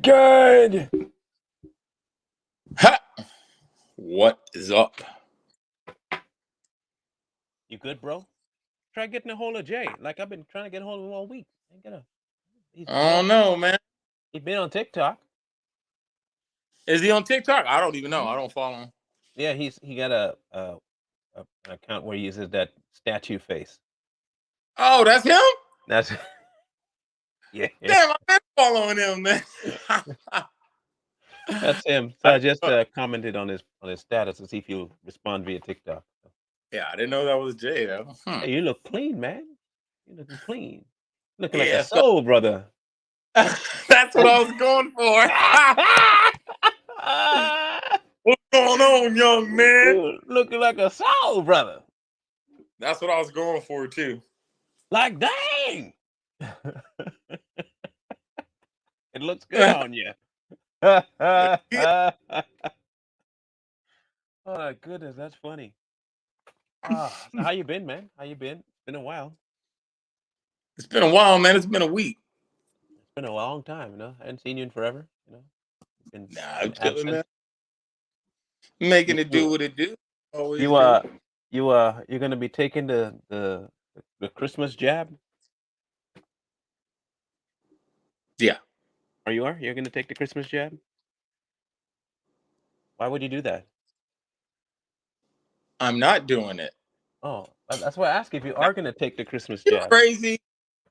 good? Ha! What is up? You good, bro? Try getting a hold of Jay. Like I've been trying to get a hold of him all week. Ain't gonna. He's I been don't know, man. he's been on TikTok. Is he on TikTok? I don't even know. I don't follow him. Yeah, he got an account where he uses that statue face. Oh, that's him? That's yeah, Damn, I've been following him, man. that's him. So I just commented on his status to see if he'll respond via TikTok. Yeah, I didn't know that was Jay, though. Hey, you look clean, man. You looking clean. Looking like a Yeah, soul brother. that's what I was going for. What's going on, young man? Dude, looking like a soul brother. That's what I was going for, too. Like, dang! It looks good on you. Oh my goodness, that's funny. So how you been, man? How you been? It's been a while. It's been a while, man. It's been a week. It's been a long time, I hadn't seen you in forever. Nah, Been I'm chilling, absent. man. Making You it do you what it do. Always you do. you're gonna be taking the Christmas jab? Yeah, You're gonna take the Christmas jab? Why would you do that? I'm not doing it. Oh, that's why I ask if you are gonna take the Christmas You jab. crazy?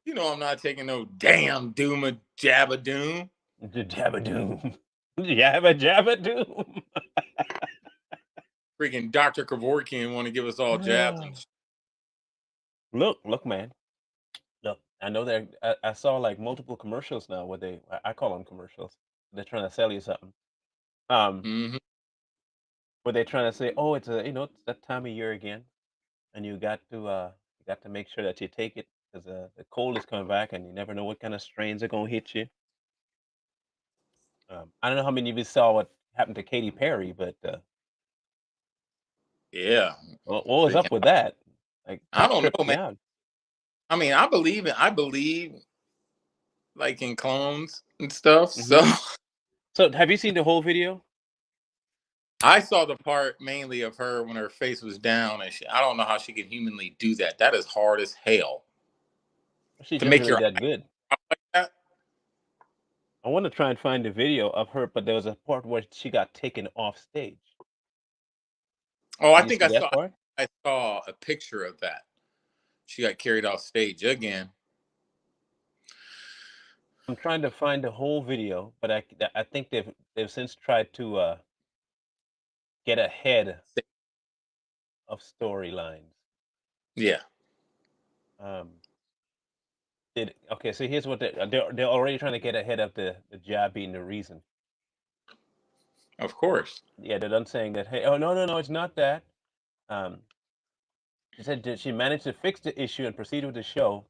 You know I'm not taking no damn doom jabba doom. The Jabba-doom. Jabba-Jabba-doom. Freaking Dr. Kevorkian want to give us all jabs and Look, man. Look, I know that I saw like multiple commercials now where I call them commercials. They're trying to sell you something. Um, mm-hmm. where they're trying to say, oh, it's that time of year again, and you got to make sure that you take it because the cold is coming back, and you never know what kind of strains are gonna hit you. I don't know how many of you saw what happened to Katy Perry, but Yeah. what was Freaking up with that? Like I that don't tripped know, me man. out. I mean, I believe like in clones and stuff. So hmm So have you seen the whole video? I saw the part mainly of her when her face was down and I don't know how she can humanly do that. That is hard as hell She's to just make really your that good. eyes like that. I want to try and find the video of her, but there was a part where she got taken off stage. Oh, I Did you think see that part? I saw a picture of that. She got carried off stage again. I'm trying to find the whole video, but I think they've since tried to get ahead of storylines. Yeah, Um, okay? So here's what they're already trying to get ahead of the jab being the reason. of course. Yeah, they're done saying that. Hey, oh no, it's not that. Um, she said that she managed to fix the issue and proceed with the show,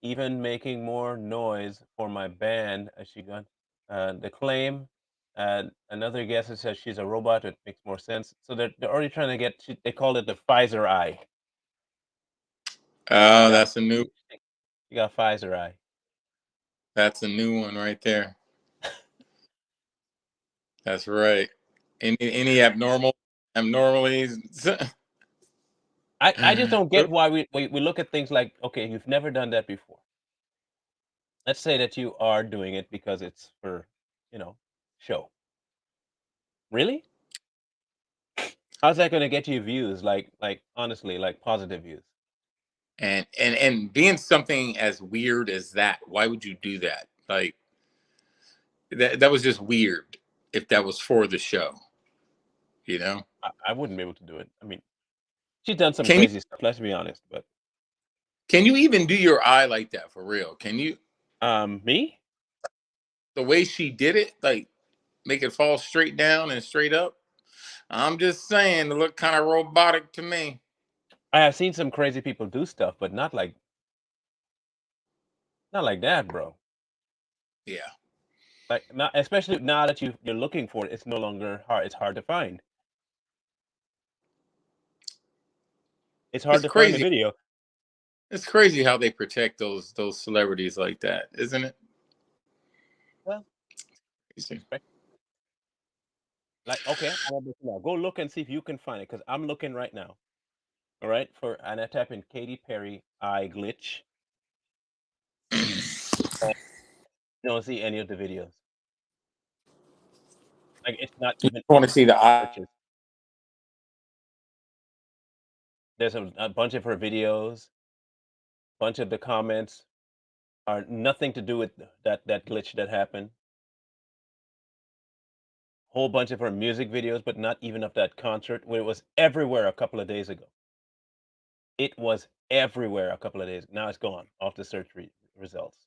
even making more noise for my band as she got the claim. Another guest says she's a robot. It makes more sense. So they're already trying to get. They call it the Pfizer eye. She got That's a new she got Pfizer eye. that's a new one right there. That's right. Any abnormalities? I just don't get why we look at things like, okay, you've never done that before. Let's say that you are doing it because it's for, you know, show. Really? How's that going to get you views? Like honestly, like positive views. And being something as weird as that, why would you do that? Like that was just weird if that was for the show, you know? I wouldn't be able to do it. I mean, she's done some Can you crazy stuff. Let's be honest. But can you even do your eye like that for real? Can you me? the way she did it, like make it fall straight down and straight up? I'm just saying it looked kind of robotic to me. I have seen some crazy people do stuff, but not like that, bro. Yeah. Like not especially now that you're looking for it. It's no longer hard. It's hard to find. It's hard It's to find a crazy. video. It's crazy how they protect those celebrities like that, isn't it? Well, You see. Right? Like, okay, I'm gonna let you know. Go look and see if you can find it, because I'm looking right now. All right, and I type in Katy Perry eye glitch. And you don't see any of the videos. Like, it's not You even want in to see the eye? searches. There's a bunch of her videos. Bunch of the comments are nothing to do with that glitch that happened. Whole bunch of her music videos, but not even of that concert where it was everywhere a couple of days ago. It was everywhere a couple of days. Now it's gone off the search results.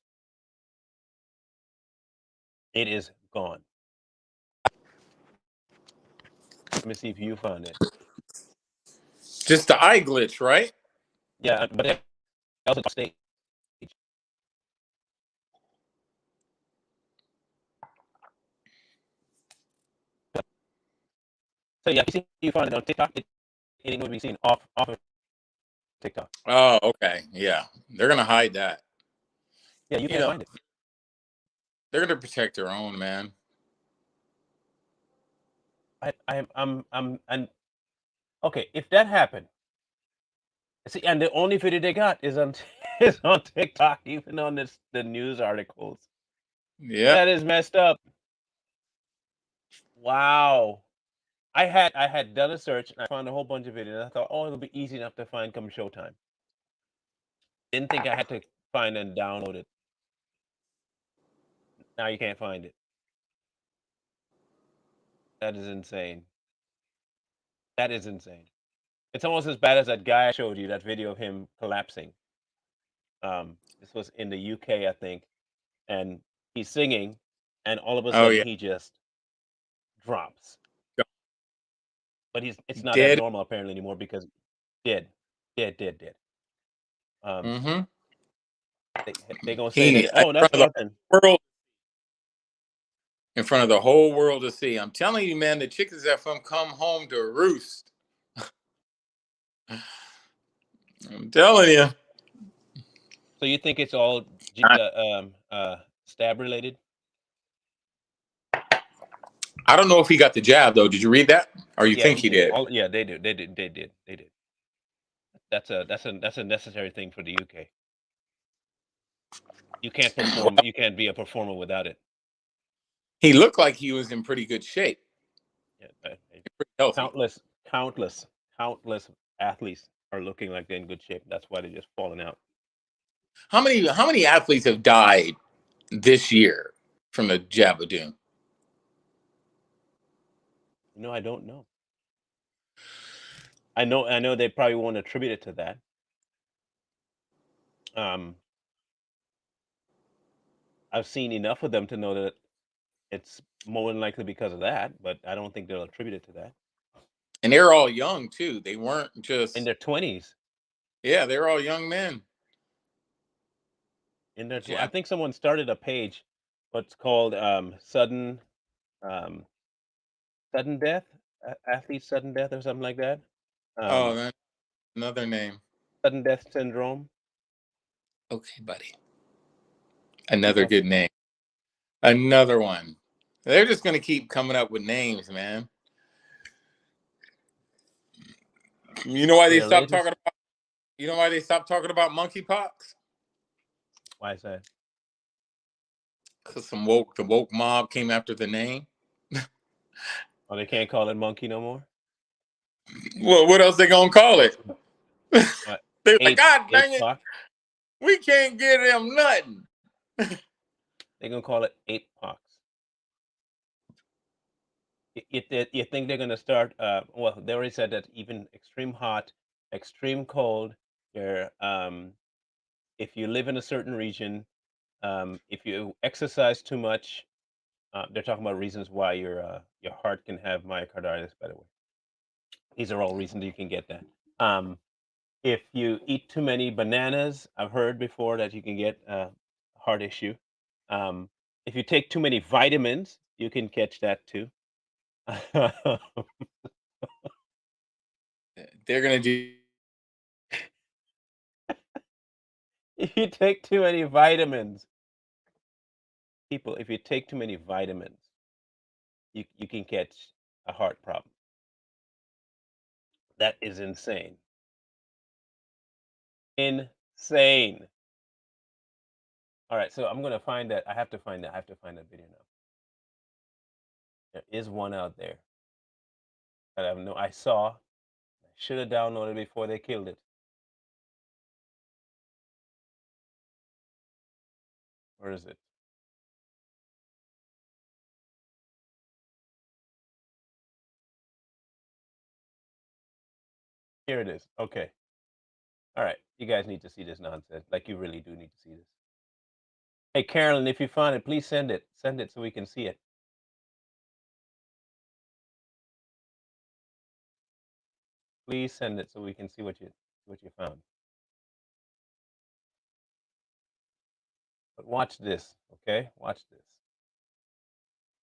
It is gone. Let me see if you found it. Just the eye glitch, right? Yeah, but it also stage. So yeah, you found it on TikTok. It would be seen off of TikTok. Oh, okay. Yeah. They're gonna hide that. Yeah, you You can't know, find it. they're gonna protect their own, man. I'm and okay, if that happened, see, and the only video they got is on is on TikTok, even on the news articles. Yeah. That is messed up. Wow. I had done a search and I found a whole bunch of videos. I thought, oh, it'll be easy enough to find come showtime. Didn't think I had to find and download it. Now you can't find it. That is insane. That is insane. It's almost as bad as that guy I showed you, that video of him collapsing. This was in the UK, I think, and he's singing, and all of a Oh sudden yeah. he just drops. But it's not Dead. abnormal apparently anymore because dead, dead. Um, Mm-hmm. they gonna say He that oh front that's of the nothing. world, in front of the whole world to see. I'm telling you, man, the chickens that from come home to roost. I'm telling you. So you think it's all stab related? I don't know if he got the jab though. Did you read that? Or you Yeah, think he he did. did? All yeah, they did. That's a necessary thing for the UK. You can't perform. Well, You can't be a performer without it. he looked like he was in pretty good shape, Yeah, pretty healthy. countless, countless, countless athletes are looking like they're in good shape. That's why they're just falling out. How many athletes have died this year from the Jabadoon? I don't know. I know they probably won't attribute it to that. Um, I've seen enough of them to know that it's more than likely because of that, but I don't think they'll attribute it to that. And they're all young too. They weren't In just their 20s, yeah, they're all young men. I Jab. think someone started a page, what's called um, sudden death, athlete sudden death or something like that. Oh, Um, that's another name. sudden death syndrome. Okay, buddy. Keep Another up. good name. Another one. They're just gonna keep coming up with names, man. You know why they Their stopped latest. talking about? You know why they stopped talking about monkeypox? Why is that? Because the woke mob came after the name. Oh, they can't call it monkey no more. Well, what else they gonna call it? What? They're like, Ape, God ape dang it, pox. we can't give them nothing. They're gonna call it ape pox. You think they're gonna start? Well, they already said that even extreme hot, extreme cold. They're if you live in a certain region, if you exercise too much, they're talking about reasons why your heart can have myocarditis. By the way, these are all reasons you can get that. Um, if you eat too many bananas, I've heard before that you can get a heart issue. Um, if you take too many vitamins, you can catch that too. They're gonna do. If you take too many vitamins, people, if you take too many vitamins, you can catch a heart problem. That is insane. Insane. All right, so I'm gonna find that. I have to find that. I have to find that video now. There is one out there that I saw. I should have downloaded before they killed it. Where is it? Here it is. Okay. All right. You guys need to see this nonsense. Like, you really do need to see this. Hey, Carolyn, if you found it, please send it. Send it so we can see it. Please send it so we can see what you found. But watch this, okay? Watch this.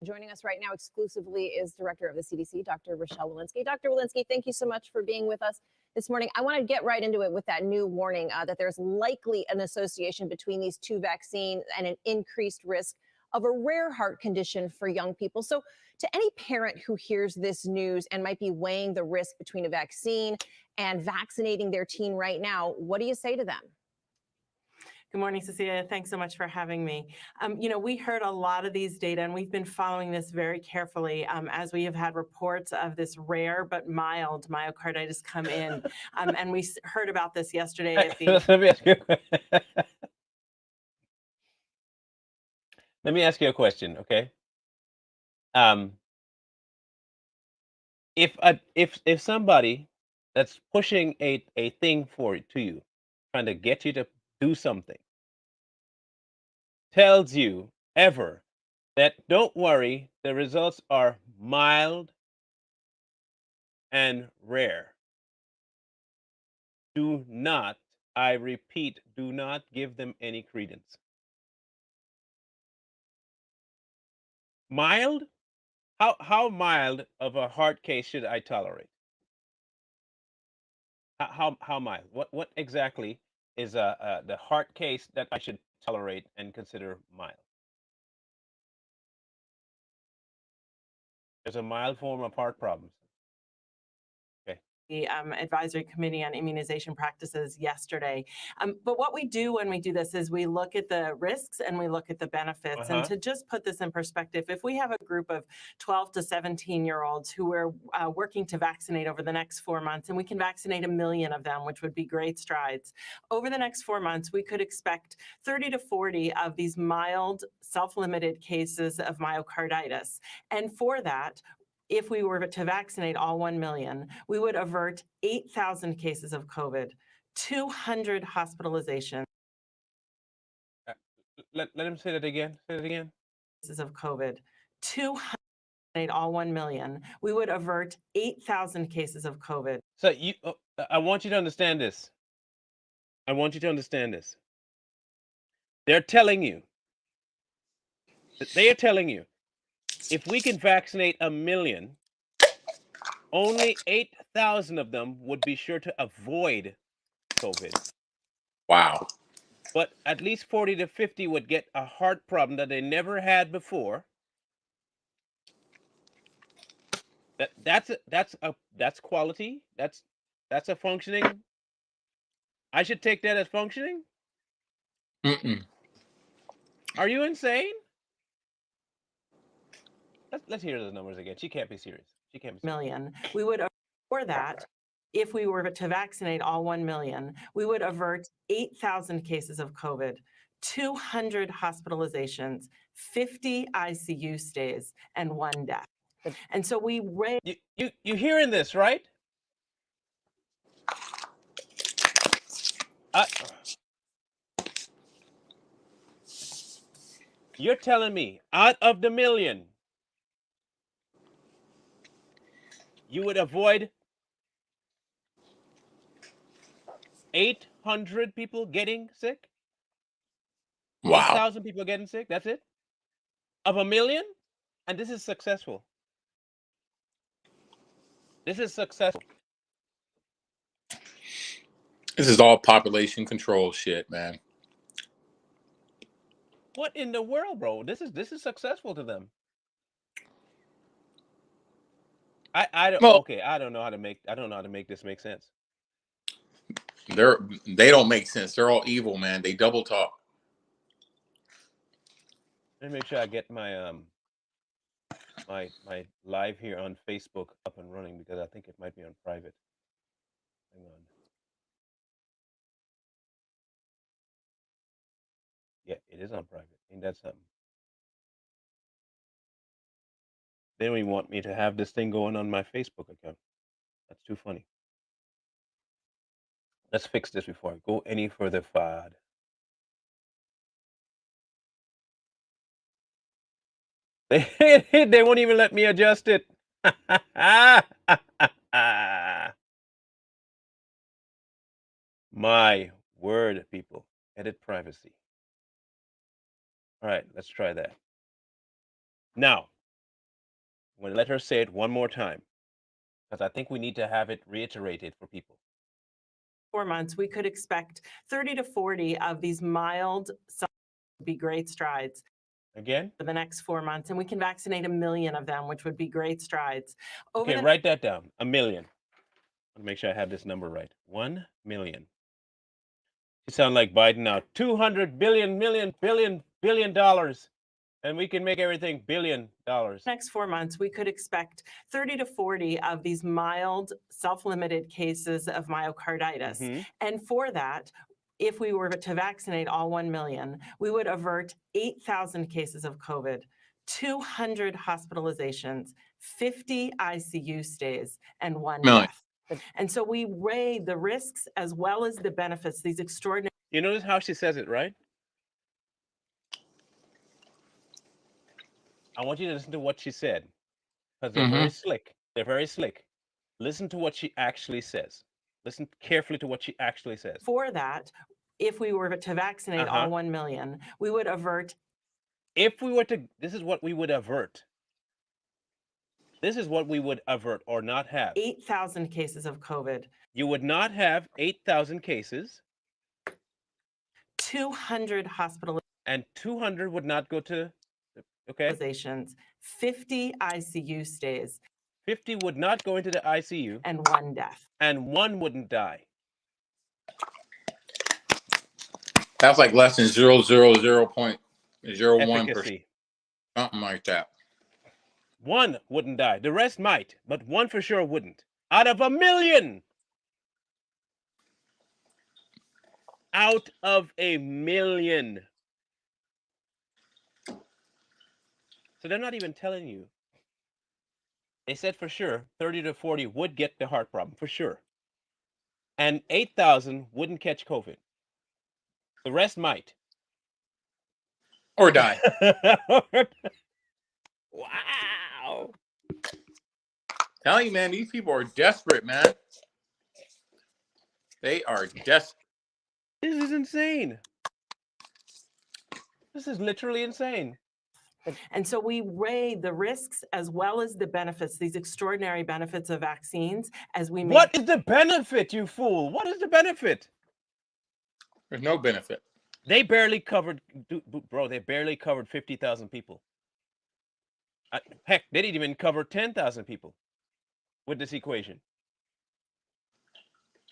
Joining us right now exclusively is Director of the CDC, Dr. Rochelle Walensky. Dr. Walensky, thank you so much for being with us this morning. I want to get right into it with that new warning that there's likely an association between these two vaccines and an increased risk of a rare heart condition for young people. So to any parent who hears this news and might be weighing the risk between a vaccine and vaccinating their teen right now, what do you say to them? Good morning, Cecilia. Thanks so much for having me. You know, we heard a lot of these data, and we've been following this very carefully as we have had reports of this rare but mild myocarditis come in. And we heard about this yesterday at the... Let me ask you. Let me ask you a question, okay? If somebody that's pushing a thing to you, trying to get you to do something, tells you ever that don't worry, the results are mild and rare, do not, I repeat, do not give them any credence. Mild? How mild of a heart case should I tolerate? How mild? What exactly is the heart case that I should tolerate and consider mild? There's a mild form of heart problems. Okay. The Advisory Committee on Immunization Practices yesterday. But what we do when we do this is we look at the risks and we look at the benefits. And to just put this in perspective, if we have a group of 12 to 17-year-olds who are working to vaccinate over the next 4 months, and we can vaccinate 1 million of them, which would be great strides. Over the next 4 months, we could expect 30 to 40 of these mild, self-limited cases of myocarditis. And for that, if we were to vaccinate all 1 million, we would avert 8,000 cases of COVID, 200 hospitalizations. Let him say that again. Say it again. Cases of COVID, 200 all 1 million. We would avert 8,000 cases of COVID. So I want you to understand this. I want you to understand this. They're telling you. They are telling you, if we can vaccinate 1 million, only 8,000 of them would be sure to avoid COVID. Wow. But at least 40 to 50 would get a heart problem that they never had before. That's quality. That's a functioning. I should take that as functioning? Mm-mm. Are you insane? Let's hear those numbers again. She can't be serious. She can't be serious. Million. We would, for that, if we were to vaccinate all 1 million, we would avert 8,000 cases of COVID, 200 hospitalizations, 50 ICU stays, and 1 death. And so we you hearing this, right? You're telling me out of the 1 million, you would avoid 800 people getting sick? Wow. 8,000 people getting sick? That's it? Of 1 million? And this is successful. This is successful. This is all population control shit, man. What in the world, bro? This is successful to them. I don't. Well, Okay, I don't know how to make this make sense. they don't make sense. They're all evil, man. They double talk. Let me make sure I get my my live here on Facebook up and running, because I think it might be on private. Hang on. Yeah, it is on private. Ain't that something? They don't even want me to have this thing going on my Facebook account. That's too funny. Let's fix this before I go any further, Fad. They won't even let me adjust it. My word, people. Edit privacy. All right, let's try that. Now, I'm going to let her say it one more time, because I think we need to have it reiterated for people. 4 months, we could expect 30 to 40 of these mild would be great strides. Again? For the next 4 months, and we can vaccinate 1 million of them, which would be great strides. Okay, write that down. 1 million. I'll make sure I have this number right. 1 million. You sound like Biden now. $200 billion, dollars, and we can make everything $1 billion. Next 4 months, we could expect 30 to 40 of these mild, self-limited cases of myocarditis. And for that, if we were to vaccinate all 1 million, we would avert 8,000 cases of COVID, 200 hospitalizations, 50 ICU stays, and 1 death. And so we weigh the risks as well as the benefits, these extraordinary. You notice how she says it, right? I want you to listen to what she said, because they're very slick. They're very slick. Listen to what she actually says. Listen carefully to what she actually says. For that, if we were to vaccinate all 1 million, we would avert. If we were to, this is what we would avert. This is what we would avert or not have. 8,000 cases of COVID. You would not have 8,000 cases. 200 hospitalizations. And 200 would not go to, okay? 50 ICU stays. 50 would not go into the ICU. And 1 death. And 1 wouldn't die. That's like less than 0.001%. Something like that. 1 wouldn't die. The rest might, but 1 for sure wouldn't. Out of 1 million. Out of 1 million. So they're not even telling you. They said for sure 30 to 40 would get the heart problem, for sure. And 8,000 wouldn't catch COVID. The rest might. Or die. Wow. Tell you, man, these people are desperate, man. They are desperate. This is insane. This is literally insane. And so we weigh the risks as well as the benefits, these extraordinary benefits of vaccines as we make. What is the benefit, you fool? What is the benefit? There's no benefit. They barely covered, bro, they barely covered 50,000 people. Heck, they didn't even cover 10,000 people with this equation.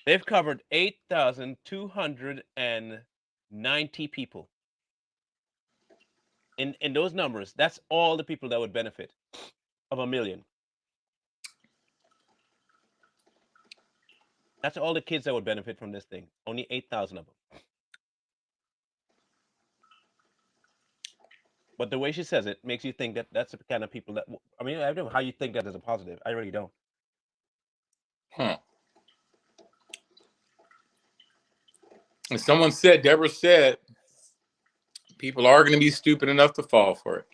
They've covered 8,290 people. In those numbers, that's all the people that would benefit of 1 million. That's all the kids that would benefit from this thing. Only 8,000 of them. But the way she says it makes you think that that's the kind of people that, I mean, I don't know how you think that is a positive. I really don't. Huh. And someone said, Deborah said, people are going to be stupid enough to fall for it.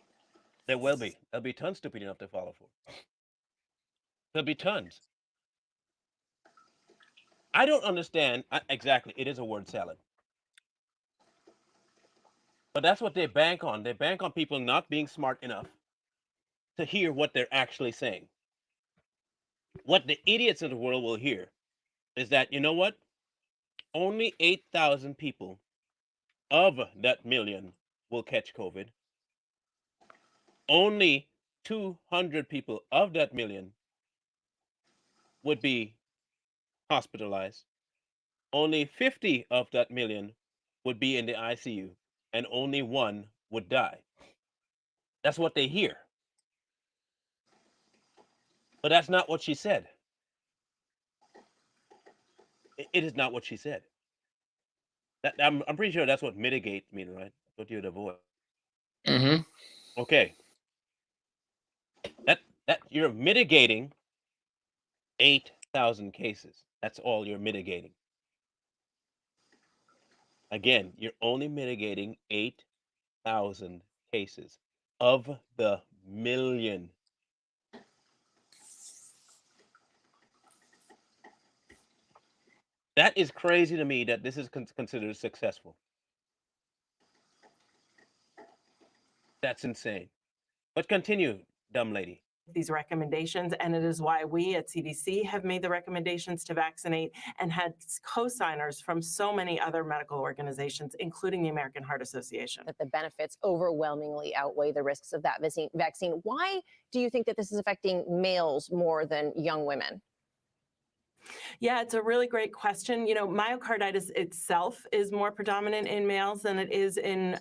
There will be. There'll be tons stupid enough to follow for it. There'll be tons. I don't understand. Exactly. It is a word salad. But that's what they bank on. They bank on people not being smart enough to hear what they're actually saying. What the idiots of the world will hear is that, you know what? Only 8,000 people of that million will catch COVID. Only 200 people of that million would be hospitalized. Only 50 of that million would be in the ICU, and only one would die. That's what they hear. But that's not what she said. It is not what she said. I'm pretty sure that's what mitigate means, right? That's what you'd avoid. Mm-hmm. Okay. That you're mitigating 8,000 cases. That's all you're mitigating. Again, you're only mitigating 8,000 cases of the million. That is crazy to me that this is considered successful. That's insane. But continue, dumb lady. These recommendations, and it is why we at CDC have made the recommendations to vaccinate and had co-signers from so many other medical organizations, including the American Heart Association. That the benefits overwhelmingly outweigh the risks of that vaccine. Why do you think that this is affecting males more than young women? Yeah, it's a really great question. Myocarditis itself is more predominant in males than it is in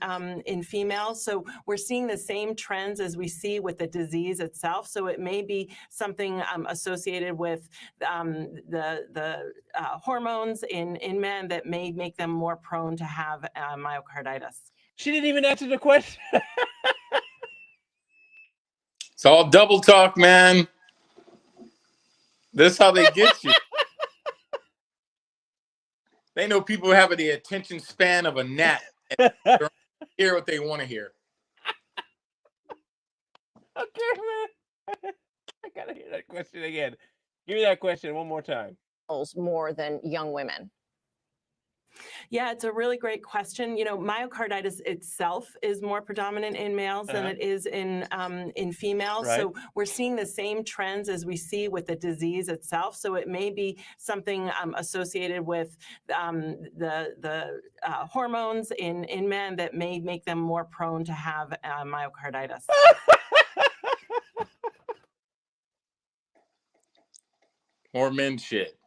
females. So we're seeing the same trends as we see with the disease itself. So it may be something associated with the hormones in men that may make them more prone to have myocarditis. She didn't even answer the question. It's all double talk, man. This is how they get you. They know people have the attention span of a gnat. And they hear what they want to hear. Okay, man. I gotta hear that question again. Give me that question one more time. More than young women. Yeah, it's a really great question. Myocarditis itself is more predominant in males than it is in females. Right. So we're seeing the same trends as we see with the disease itself. So it may be something associated with the hormones in men that may make them more prone to have myocarditis. More men shit.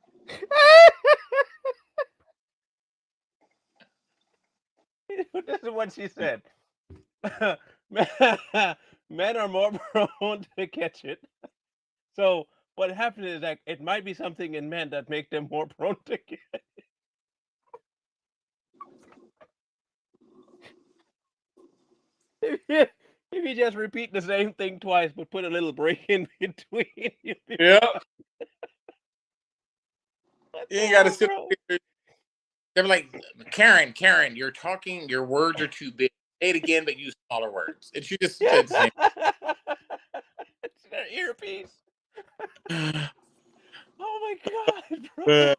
This is what she said. Men are more prone to catch it. So what happens is that it might be something in men that make them more prone to get it. If you just repeat the same thing twice, but put a little break in between. Yeah. You ain't got to sit there. They're like, Karen, your words are too big. Say it again, but use smaller words. And she just said the same. It's their earpiece. Oh my God, bro.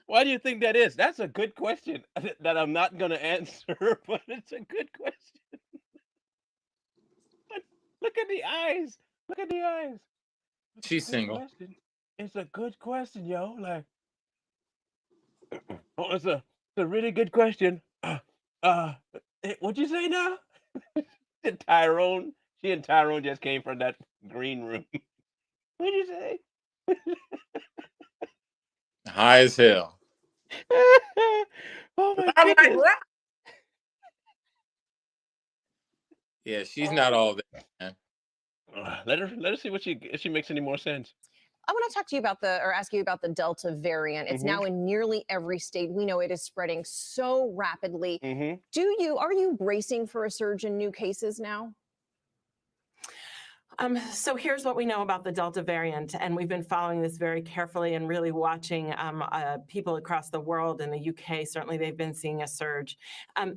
Why do you think that is? That's a good question that I'm not going to answer, but it's a good question. Look at the eyes. Look at the eyes. She's single. Question. It's a good question, yo. Like, oh, it's a really good question. What'd you say now? Tyrone. She and Tyrone just came from that green room. What'd you say? High as hell. Oh my goodness. Yeah, she's not all that, man. Let her see if she makes any more sense. I want to talk to you about ask you about the Delta variant. It's now in nearly every state. We know it is spreading so rapidly. Are you bracing for a surge in new cases now? So here's what we know about the Delta variant, and we've been following this very carefully and really watching people across the world. In the UK, certainly they've been seeing a surge.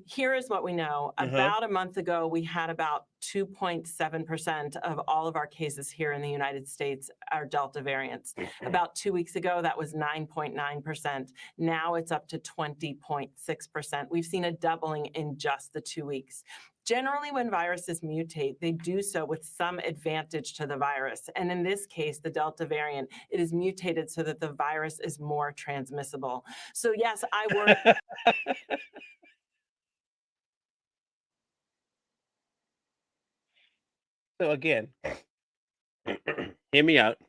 Here is what we know. About a month ago, we had about 2.7% of all of our cases here in the United States are Delta variants. About 2 weeks ago, that was 9.9%. Now it's up to 20.6%. We've seen a doubling in just the 2 weeks. Generally, when viruses mutate, they do so with some advantage to the virus. And in this case, the Delta variant, it is mutated so that the virus is more transmissible. So yes, I worry. So again, hear me out.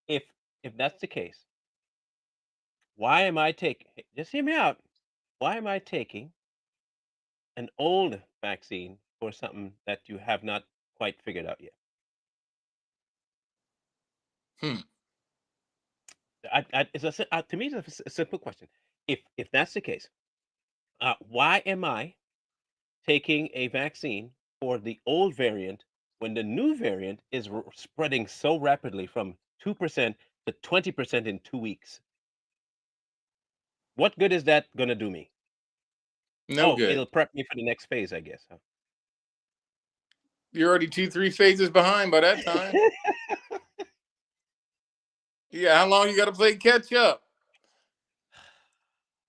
if if that's the case, why am I taking? Just hear me out. Why am I taking an old vaccine for something that you have not quite figured out yet? Hmm. To me, it's a simple question. If that's the case, why am I taking a vaccine for the old variant when the new variant is spreading so rapidly from 2% to 20% in 2 weeks? What good is that going to do me? No Oh, good. it'll prep me for the next phase, I guess. Huh? You're already 2, 3 phases behind by that time. Yeah, how long you got to play catch up?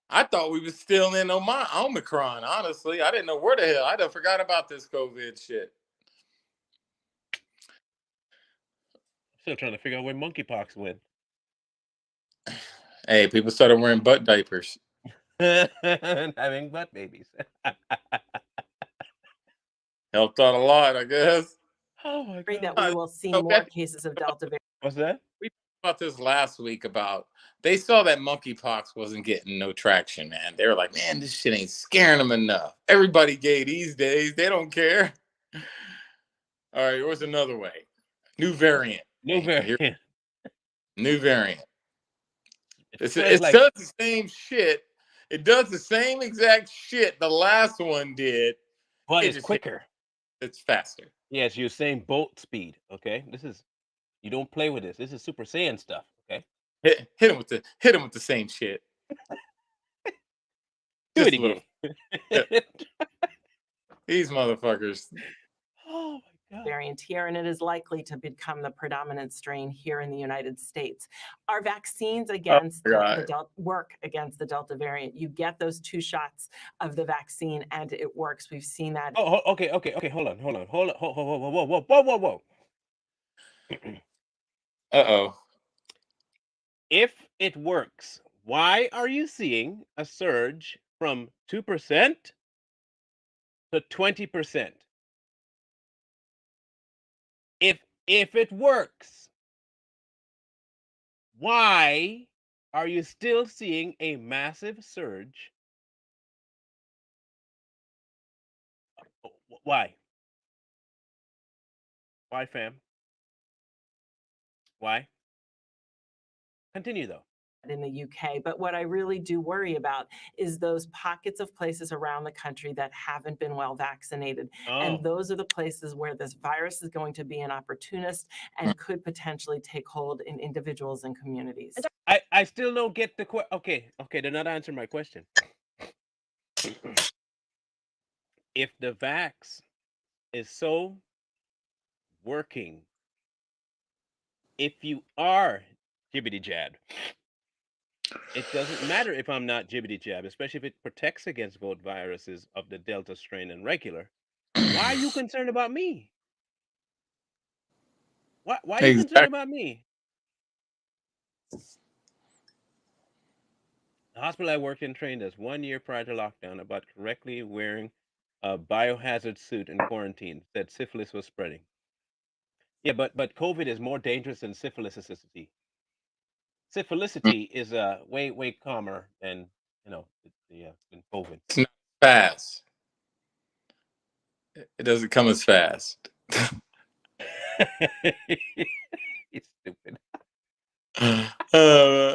I thought we was still in Omicron. Honestly, I didn't know where the hell. I done forgot about this COVID shit. Still trying to figure out where monkeypox went. Hey, people started wearing butt diapers. And having butt babies. Helped out a lot, I guess. Oh my Agree that god. we will see Oh, more cases of Delta variant. What's that? we talked about this last week about they saw that monkeypox wasn't getting no traction, man. They were like, man, this shit ain't scaring them enough. Everybody gay these days. They don't care. All right, what's another way? New variant. New Here, variant. new variant. It It spreads like does the same shit. It does the same exact shit the last one did. but It it's just quicker. it's faster. Yes, you're saying bolt speed. Okay, you don't play with this. This is Super Saiyan stuff. Okay, Hit him with the same shit. do it Just a little. again. Yeah, these motherfuckers. Oh my god. Variant here, and it is likely to become the predominant strain here in the United States. Our vaccines against my God. Delta work against the Delta variant. You get those 2 shots of the vaccine, and it works. We've seen that. Oh, okay. Hold on. Whoa, whoa. Uh-oh. If it works, why are you seeing a surge from 2% to 20%? If it works, why are you still seeing a massive surge? Why? Why, fam? Why? Continue though. In the UK. But what I really do worry about is those pockets of places around the country that haven't been well vaccinated. And Oh, those are the places where this virus is going to be an opportunist and could potentially take hold in individuals and communities. I still don't get the question. Okay, they're not answering my question. If the vax is so working, if you are jibbity jab, it doesn't matter if I'm not jibbity jab, especially if it protects against both viruses of the Delta strain and regular. Why are you concerned about me? Why are you concerned Exactly. about me? The hospital I worked in trained us 1 year prior to lockdown about correctly wearing a biohazard suit in quarantine. Said syphilis was spreading. Yeah, but COVID is more dangerous than syphilicity. Syphilicity is way calmer than than COVID. It's not fast. It doesn't come as fast. It's stupid. Uh,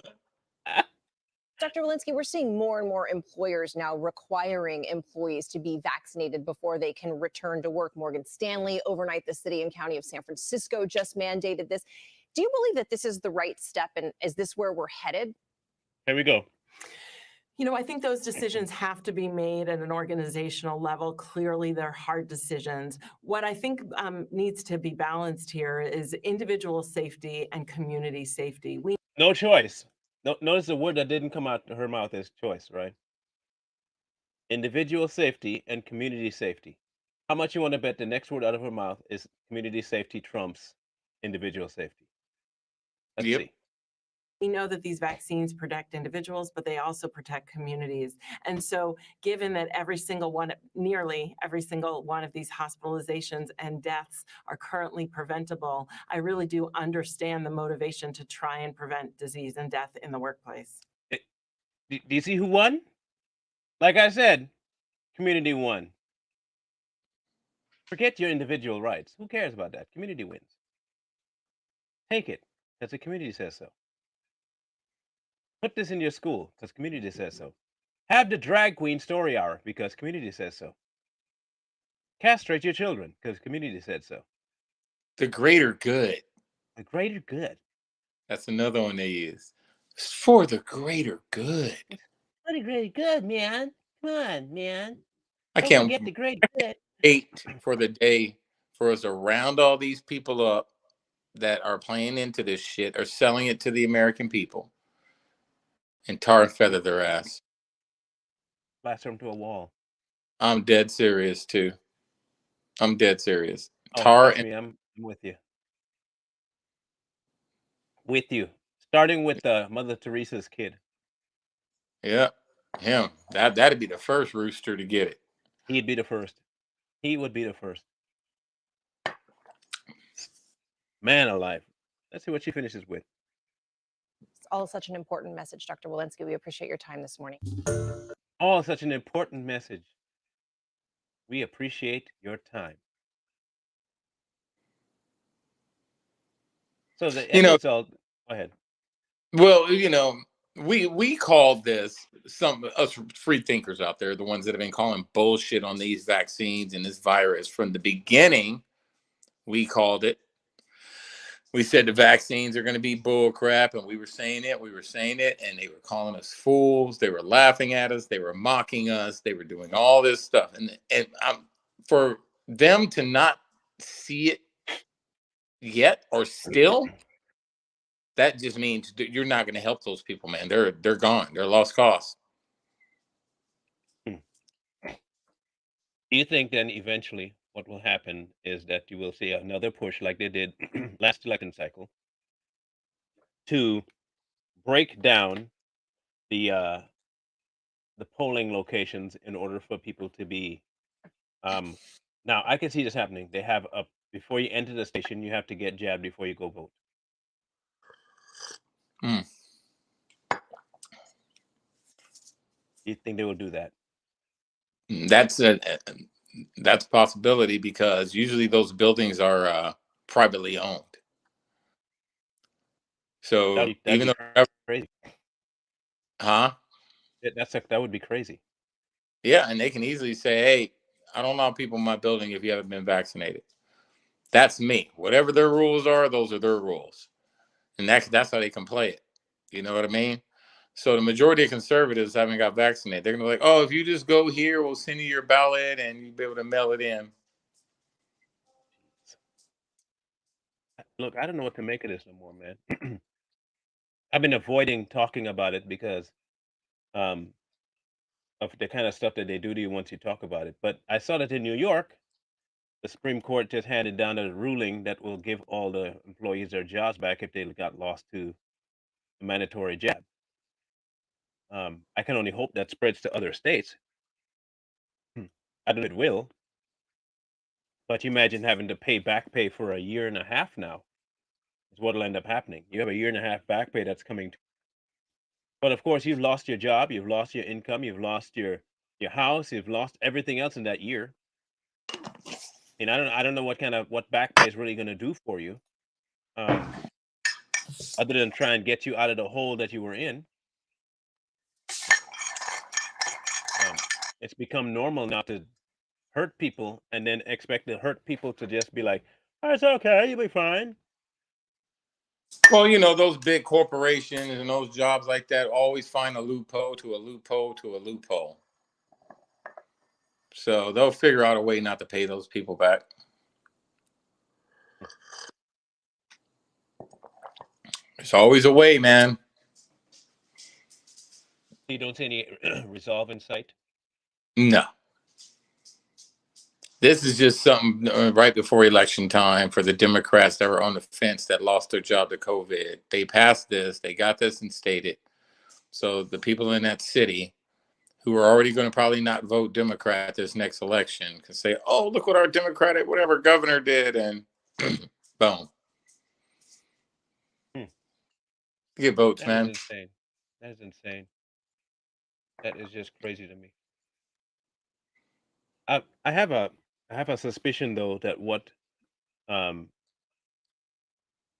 Dr. Walensky, we're seeing more and more employers now requiring employees to be vaccinated before they can return to work. Morgan Stanley, overnight, the city and county of San Francisco just mandated this. Do you believe that this is the right step, and is this where we're headed? Here we go. You know, I think those decisions have to be made at an organizational level. Clearly, they're hard decisions. What I think needs to be balanced here is individual safety and community safety. No choice. No, notice the word that didn't come out her mouth is choice, right? Individual safety and community safety. How much you want to bet the next word out of her mouth is community safety trumps individual safety? Let's yep. see. We know that these vaccines protect individuals, but they also protect communities. And so given that nearly every single one of these hospitalizations and deaths are currently preventable, I really do understand the motivation to try and prevent disease and death in the workplace. Do you see who won? Like I said, community won. Forget your individual rights. Who cares about that? Community wins. Take it, because the community says so. Put this in your school, because community says so. Have the drag queen story hour, because community says so. Castrate your children, because community said so. The greater good. The greater good. That's another one they use. It's for the greater good. For the greater good, man. Come on, man. I Don't can't forget the greater good. wait for the day for us to round all these people up that are playing into this shit or selling it to the American people and tar and feather their ass. Plaster them to a wall. I'm dead serious too. I'm dead serious. Oh, Tar trust and me, I'm with you. With you. Starting with Mother Teresa's kid. yeah, him. That'd be the first rooster to get it. He'd be the first. He would be the first. Man alive. Let's see what she finishes with. It's all such an important message, Dr. Walensky. We appreciate your time this morning. All such an important message. We appreciate your time. So the end result. Go ahead. Well, we called this, some us free thinkers out there, the ones that have been calling bullshit on these vaccines and this virus from the beginning. We called it. We said the vaccines are going to be bull crap, and we were saying it, and they were calling us fools. They were laughing at us. They were mocking us. They were doing all this stuff. And for them to not see it yet or still, that just means that you're not going to help those people, man. They're gone. They're lost cause. Do you think then eventually what will happen is that you will see another push like they did last election cycle to break down the polling locations in order for people to be now I can see this happening. They have a before you enter the station, you have to get jabbed before you go vote. Mm. Do you think they will do that? That's a possibility, because usually those buildings are privately owned. So That'd even be though, crazy. huh? That would be crazy. Yeah, and they can easily say, "Hey, I don't allow people in my building if you haven't been vaccinated." That's me. Whatever their rules are, those are their rules, and that's how they can play it. You know what I mean? So the majority of conservatives haven't got vaccinated. They're gonna be like, "Oh, if you just go here, we'll send you your ballot, and you'll be able to mail it in." Look, I don't know what to make of this no more, man. I've been avoiding talking about it because um, of the kind of stuff that they do to you once you talk about it. But I saw that in New York, the Supreme Court just handed down a ruling that will give all the employees their jobs back if they got lost to a mandatory jab. I can only hope that spreads to other states. I don't know if it will, but you imagine having to pay back pay for a year and a half now is what'll end up happening. You have a year and a half back pay that's coming. But of course, you've lost your job, you've lost your income, you've lost your house, you've lost everything else in that year. And I don't know what back pay is really going to do for you, um, other than try and get you out of the hole that you were in. It's become normal now to hurt people and then expect the hurt people to just be like, "Oh, it's okay, you'll be fine." Well, those big corporations and those jobs like that always find a loophole to a loophole to a loophole. So they'll figure out a way not to pay those people back. There's always a way, man. You don't see any resolve in sight. No. This is just something right before election time for the Democrats that were on the fence that lost their job to COVID. They passed this. They got this instated. So the people in that city who are already going to probably not vote Democrat this next election can say, oh, look what our Democratic whatever governor did. And boom. Get votes, That is man. insane. That is insane. That is just crazy to me. I have a suspicion though that what um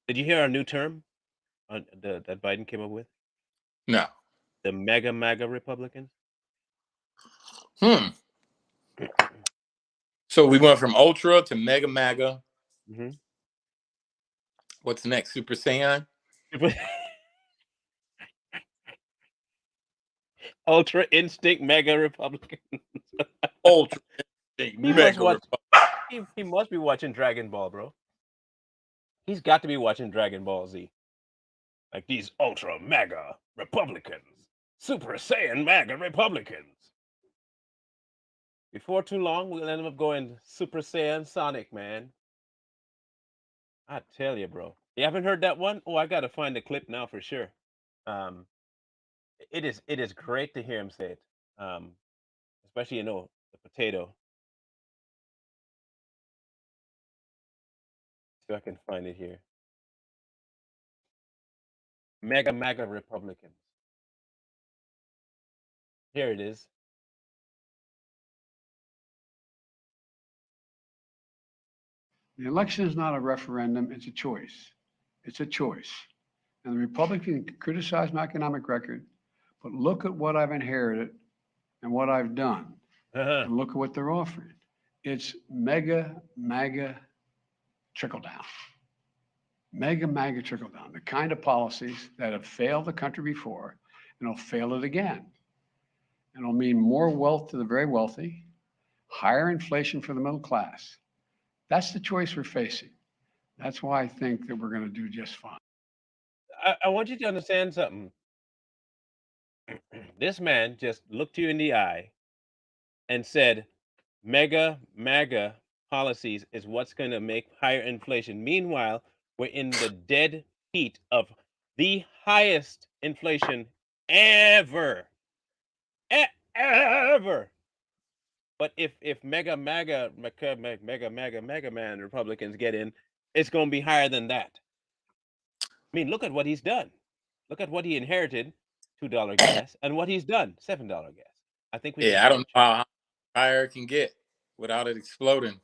did you hear our new term that Biden came up with? No. The mega MAGA Republicans. So we went from ultra to mega MAGA. Mm-hmm. What's next? Super Saiyan? Ultra instinct mega Republicans. Ultra He instinct must mega watch. Republican. He must be watching Dragon Ball, bro. He's got to be watching Dragon Ball Z. Like these ultra mega Republicans, Super Saiyan mega Republicans. Before too long, we'll end up going Super Saiyan Sonic, man. I tell you, bro. You haven't heard that one? Oh, I gotta find the clip now for sure. Um, it is great to hear him say it. Especially the potato. So I can find it here. Mega MAGA Republicans. Here it is. The election is not a referendum, it's a choice. It's a choice. And the Republican can criticize my economic record, but look at what I've inherited and what I've done. And look at what they're offering. It's mega MAGA trickle down. Mega MAGA trickle down. The kind of policies that have failed the country before and will fail it again. And it'll mean more wealth to the very wealthy, higher inflation for the middle class. That's the choice we're facing. That's why I think that we're going to do just fine. I want you to understand something. This man just looked you in the eye and said, mega MAGA policies is what's going to make higher inflation. Meanwhile, we're in the dead heat of the highest inflation ever. Ever. But if mega MAGA man Republicans get in, it's going to be higher than that. I mean, look at what he's done. Look at what he inherited, $2 gas, and what he's done, $7 gas. I think we I don't know how higher it can get without it exploding.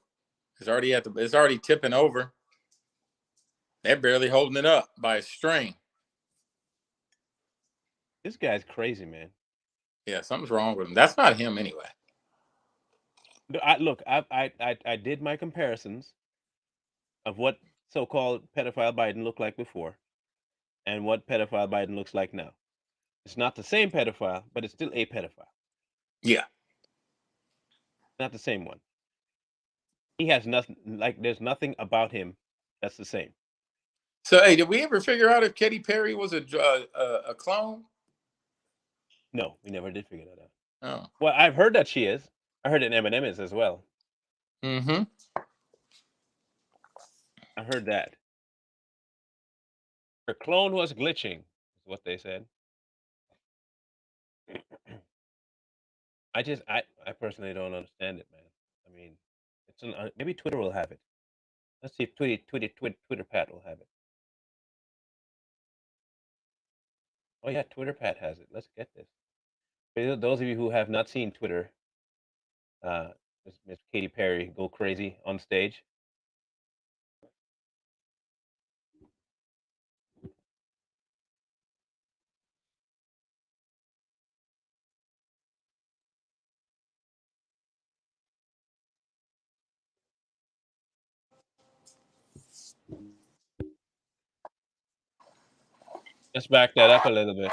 It's already tipping over. They're barely holding it up by a string. This guy's crazy, man. Yeah, something's wrong with him. That's not him anyway. I did my comparisons of what so-called pedophile Biden looked like before and what pedophile Biden looks like now. It's not the same pedophile, but it's still a pedophile. Yeah. Not the same one. He has nothing, like there's nothing about him that's the same. So, hey, did we ever figure out if Katy Perry was a clone? No, we never did figure that out. Oh. Well, I've heard that she is. I heard that Eminem is as well. Mm-hmm. I heard that. Her clone was glitching, is what they said. I personally don't understand it, man. I mean, maybe Twitter will have it. Let's see if Twitter Pat will have it. Oh yeah, Twitter Pat has it. Let's get this. For those of you who have not seen Twitter, Miss Katy Perry go crazy on stage. Let's back that up a little bit.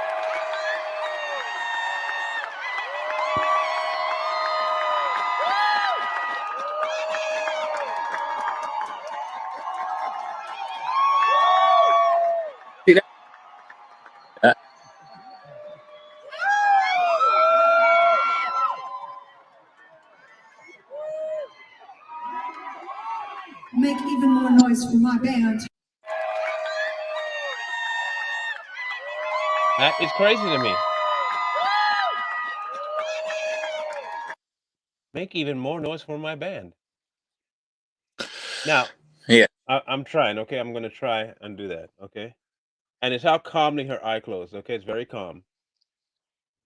See that? even more noise from my band. That is crazy to me. Make even more noise for my band. Now, Yeah. I'm trying. Okay, I'm gonna try and do that. Okay, and it's how calmly her eye closed. Okay, it's very calm.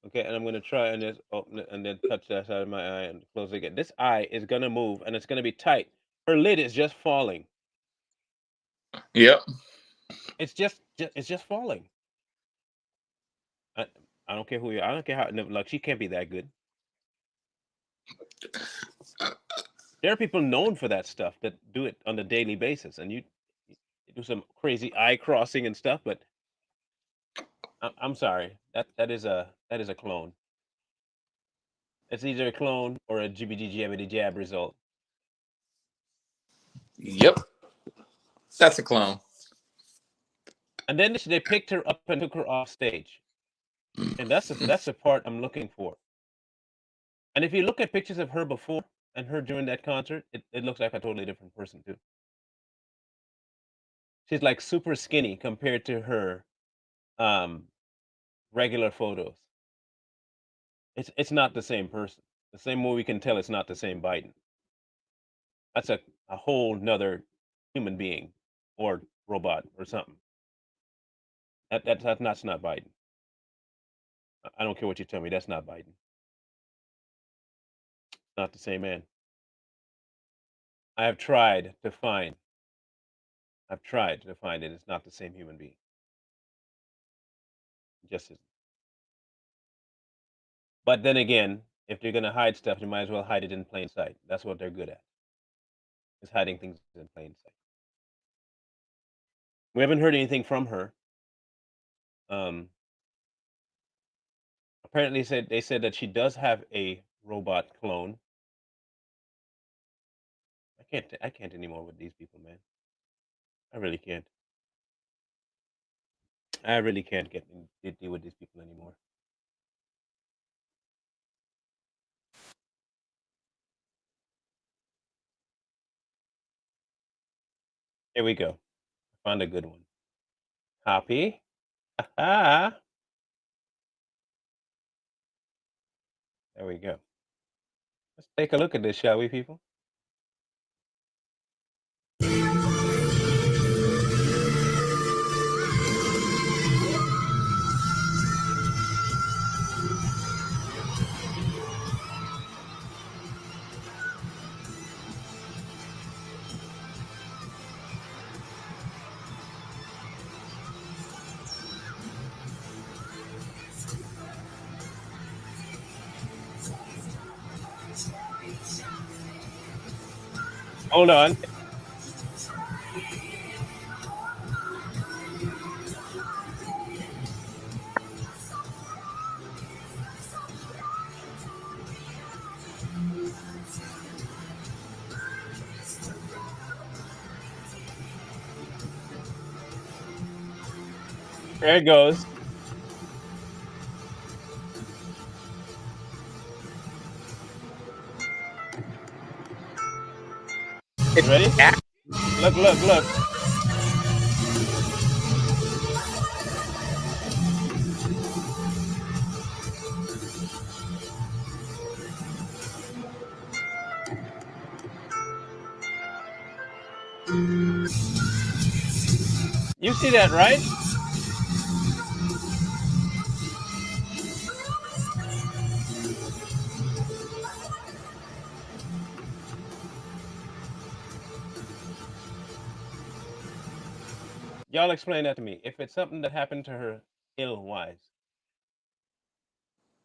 Okay, and I'm gonna try and just open it and then touch that side of my eye and close it again. This eye is gonna move and it's gonna be tight. Her lid is just falling. Yep. It's just falling. I, I don't care who you. I don't care how. No, like she can't be that good. There are people known for that stuff that do it on a daily basis, and you do some crazy eye crossing and stuff. But I'm sorry, that is a clone. It's either a clone or a GBG jabbity jab result. Yep. That's a clone. And then they picked her up and took her off stage, and that's the part I'm looking for. And if you look at pictures of her before and her during that concert, it looks like a totally different person too. She's like super skinny compared to her um, regular photos. It's not the same person. The same way we can tell it's not the same Biden. That's a whole nother human being or robot or something. That's not Biden. I don't care what you tell me. That's not Biden. Not the same man. I have tried to find. I've tried to find it. It's not the same human being. Just isn't. But then again, if you're gonna hide stuff, you might as well hide it in plain sight. That's what they're good at. Is hiding things in plain sight. We haven't heard anything from her. Um, apparently, they said that she does have a robot clone. I can't anymore with these people, man. I really can't. I really can't deal with these people anymore. Here we go. Found a good one. Copy. Ah. There we go. Let's take a look at this, shall we, people? Hold on. There it goes. You ready? Look, look, look. You see that, right? Y'all explain that to me. If it's something that happened to her ill-wise,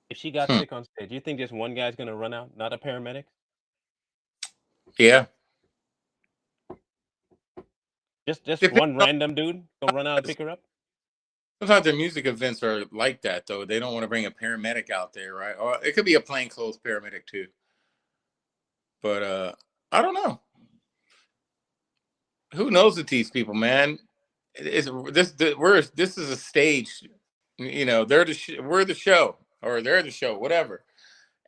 if she got sick on stage, do you think just one guy's gonna run out, not a paramedic? Yeah. Just Depends one random dude go run out and pick her up? Sometimes their music events are like that, though. They don't want to bring a paramedic out there, right? Or it could be a plainclothes paramedic too. But I don't know. Who knows with these people, man? This is a stage. You know, we're the show, or they're the show, whatever.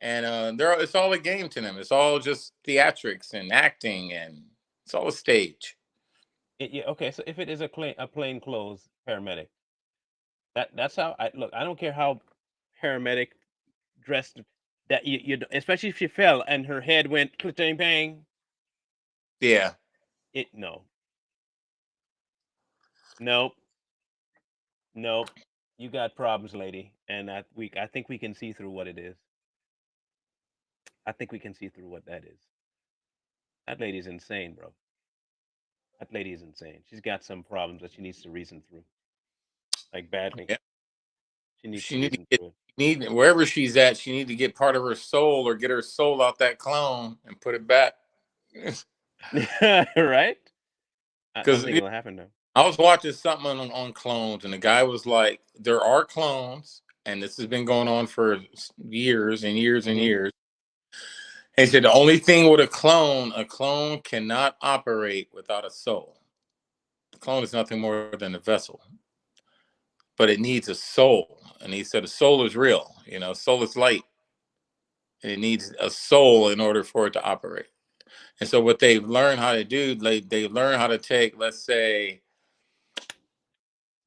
And it's all a game to them. It's all just theatrics and acting, and it's all a stage. Yeah, okay, so if it is a plain clothes paramedic, that's how I look. I don't care how paramedic dressed that especially if she fell and her head went clang bang. Yeah. No, nope, nope. You got problems, lady, and I think we can see through what it is. I think we can see through what that is. That lady's insane, bro. That lady is insane. She's got some problems that she needs to reason through, like badly. Yeah. She needs to She need to reason get through wherever she's at, she need to get part of her soul or get her soul out that clone and put it back. it. Right? I don't Because think it'll happen though. I was watching something on clones, and the guy was like, there are clones, and this has been going on for years and years and years. And he said the only thing with a clone cannot operate without a soul. The clone is nothing more than a vessel, but it needs a soul. And he said a soul is real, soul is light, and it needs a soul in order for it to operate. And so what they've learned how to do, they learn how to take, let's say,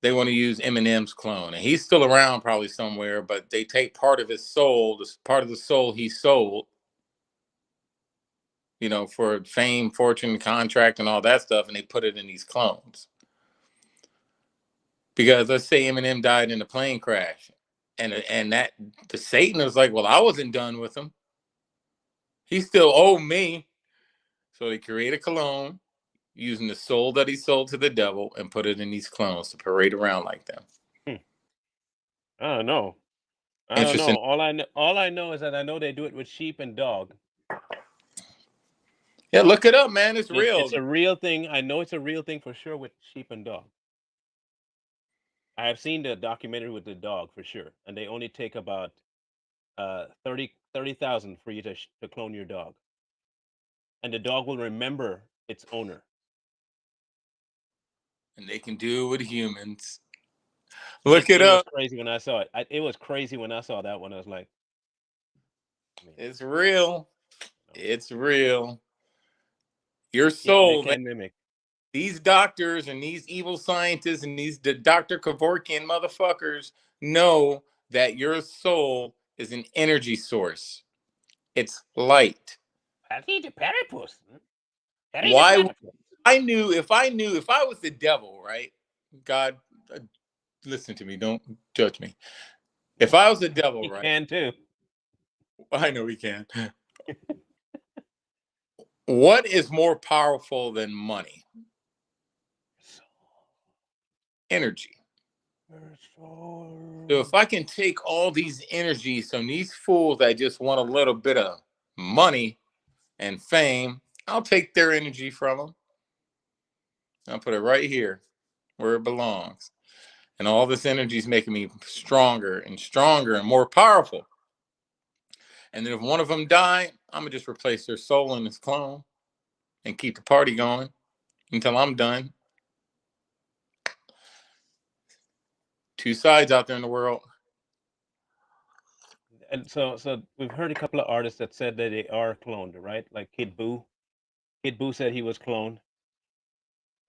they want to use Eminem's clone, and he's still around probably somewhere, but they take part of his soul, this part of the soul he sold, for fame, fortune, contract, and all that stuff, and they put it in these clones. Because let's say Eminem died in a plane crash, and that the Satan is like, well, I wasn't done with him. He still owed me. So they create a clone using the soul that he sold to the devil and put it in these clones to parade around like them. I don't know. I don't know. All I know is that I know they do it with sheep and dog. Yeah, look it up, man. It's real. It's a real thing. I know it's a real thing for sure with sheep and dog. I have seen the documentary with the dog for sure, and they only take about 30,000 for you to clone your dog, and the dog will remember its owner. And they can do it with humans. Look it up. It was crazy when I saw it. It was crazy when I saw that one. I was like, it's real. It's real. Your soul, they can mimic. These doctors and these evil scientists and these Dr. Kevorkian motherfuckers know that your soul is an energy source. It's light. Why? If I was the devil, right? God, listen to me. Don't judge me. If I was the devil, right? He can too. I know he can. What is more powerful than money? Energy. So if I can take all these energies from these fools that just want a little bit of money and fame, I'll take their energy from them. I'll put it right here where it belongs. And all this energy is making me stronger and stronger and more powerful. And then if one of them die, I'm going to just replace their soul in this clone and keep the party going until I'm done. Two sides out there in the world. And so we've heard a couple of artists that said that they are cloned, right? Like Kid Buu. Kid Buu said he was cloned.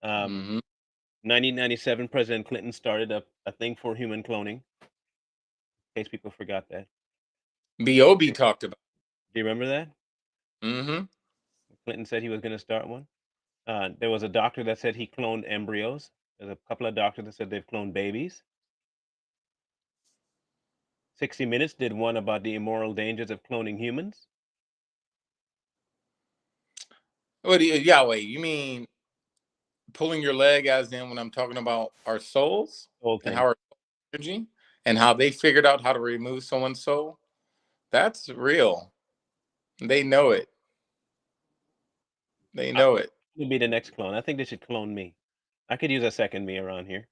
1997, President Clinton started a thing for human cloning. In case people forgot that. B.O.B. talked about it. Do you remember that? Mm-hmm. Clinton said he was going to start one. There was a doctor that said he cloned embryos. There's a couple of doctors that said they've cloned babies. 60 Minutes did one about the immoral dangers of cloning humans. What do you, Yahweh? You mean pulling your leg, as in when I'm talking about our souls and how our energy and how they figured out how to remove someone's soul? That's real. They know it. They know it. Would be the next clone. I think they should clone me. I could use a second me around here.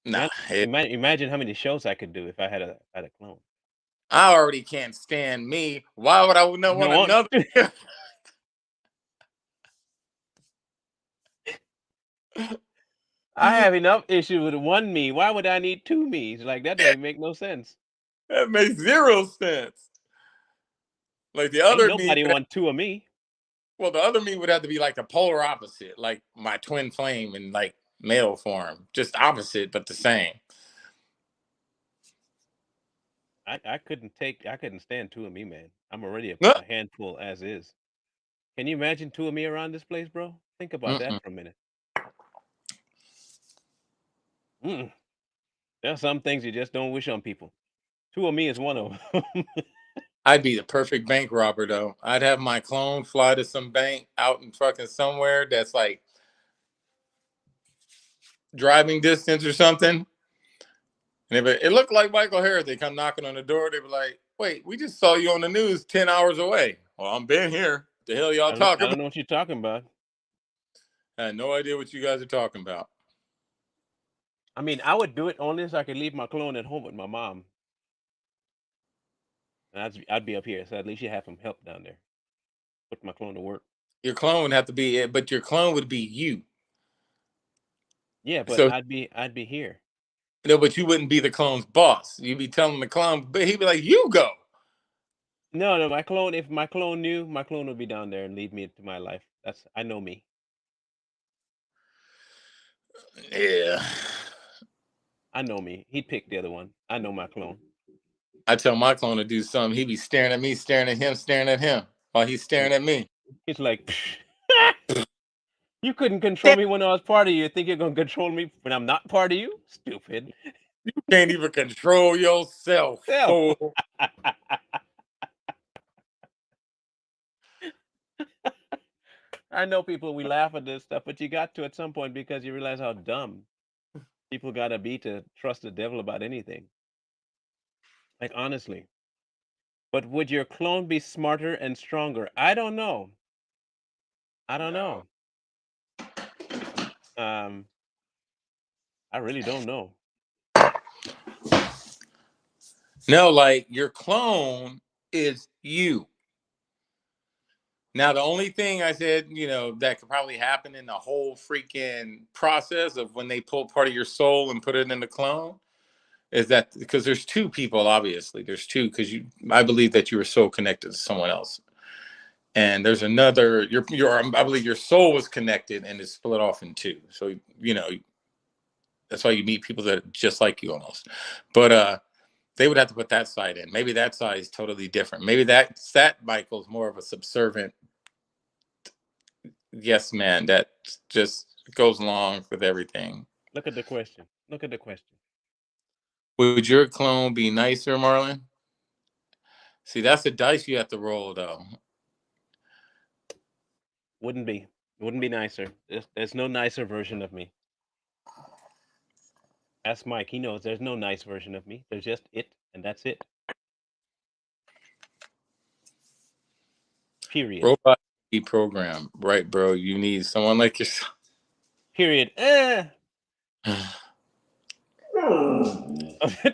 Nah, imagine how many shows I could do if I had a clone. I already can't stand me. Why would I not want another? I have enough issues with one me. Why would I need two me's? Like that doesn't make no sense. That makes zero sense. Like the other Ain't nobody want two of me. Well, the other me would have to be like the polar opposite, like my twin flame in like male form, just opposite but the same. I couldn't stand two of me, man. I'm already No. a handful as is. Can you imagine two of me around this place, bro? Think about that Mm-mm. for a minute. Mm. There are some things you just don't wish on people. Two of me is one of them. I'd be the perfect bank robber, though. I'd have my clone fly to some bank out in fucking somewhere that's like driving distance or something. And if it looked like Michael Harris, they come knocking on the door. They be like, "Wait, we just saw you on the news 10 hours away." Well, I'm been here. The hell y'all I talking don't about? know what you're talking about. I had no idea what you guys are talking about. I mean, I would do it only so I could leave my clone at home with my mom. And I'd be up here, so at least you have some help down there. Put my clone to work. Your clone would have to be it, but your clone would be you. Yeah, but So I'd be here. no, but you wouldn't be the clone's boss. You'd be telling the clone, but he'd be like, "You go." No, my clone. If my clone knew, my clone would be down there and lead me to my life. I know me. Yeah. I know me. He'd pick the other one. I know my clone. I tell my clone to do something, he'd be staring at me, staring at him, while he's staring at me. He's like, you couldn't control me when I was part of you. You think you're gonna control me when I'm not part of you? Stupid. You can't even control yourself. Hell. Oh. I know people, we laugh at this stuff, but you got to at some point because you realize how dumb people gotta be to trust the devil about anything. Like, honestly. But would your clone be smarter and stronger? I don't know. I don't know. I really don't know. No, like your clone is you. Now, the only thing I said, that could probably happen in the whole freaking process of when they pull part of your soul and put it in the clone is that because there's two people, obviously. There's two because I believe that you were so connected to someone else. And there's another, I believe your soul was connected and is split off in two. So, that's why you meet people that are just like you almost. But they would have to put that side in. Maybe that side is totally different. Maybe that Michael's more of a subservient yes man that just goes along with everything. Look at the question. Would your clone be nicer, Marlon? See, that's the dice you have to roll, though. Wouldn't be nicer. There's no nicer version of me. Ask Mike. He knows there's no nice version of me. There's just it, and that's it. Period. Robot program, right, bro? You need someone like yourself. Period.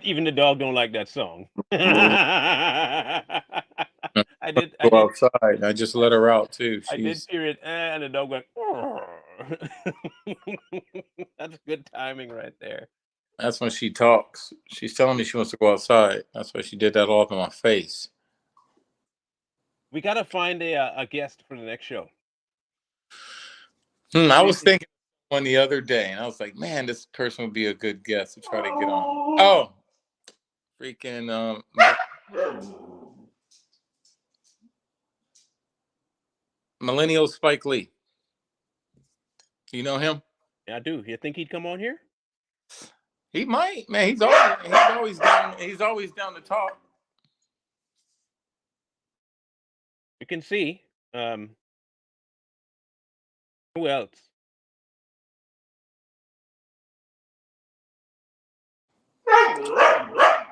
Even the dog don't like that song. I did. Go outside. I just let her out too. I did period, and the dog went. That's good timing right there. That's when she talks. She's telling me she wants to go outside. That's why she did that all up in my face. We gotta find a guest for the next show. I was thinking one the other day, and I was like, man, this person would be a good guest to try to get on. Oh, freaking Millennial Spike Lee. You know him? Yeah, I do. You think he'd come on here? He might, man. He's always down. He's always down to talk. You can see. Who else?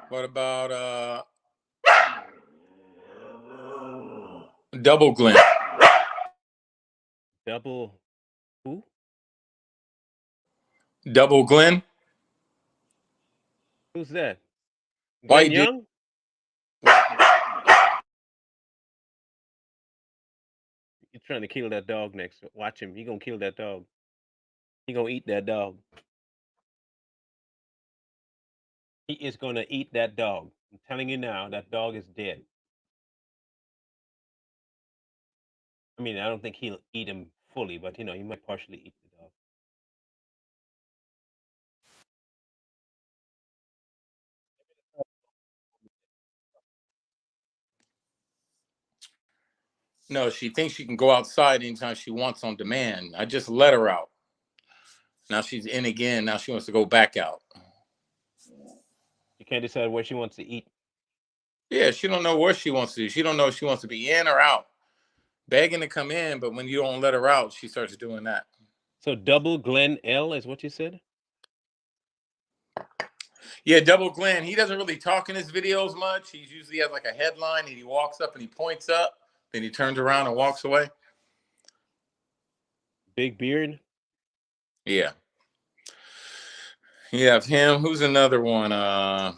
What about Double Glenn? Double who? Double Glenn? Who's that? White Glenn Young? He's trying to kill that dog next. Watch him. He gonna kill that dog. He gonna eat that dog. He is gonna eat that dog. I'm telling you now, that dog is dead. I mean, I don't think he'll eat him fully, but he might partially eat the dog. No, she thinks she can go outside anytime she wants on demand. I just let her out. Now she's in again. Now she wants to go back out. She can't decide where she wants to eat. Yeah, she don't know what she wants to do. She don't know if she wants to be in or out. Begging to come in, but when you don't let her out, she starts doing that. So double Glenn L is what you said? Yeah, double Glenn. He doesn't really talk in his videos much. He usually has like a headline and he walks up and he points up. Then he turns around and walks away. Big beard? Yeah. You have him. Who's another one? I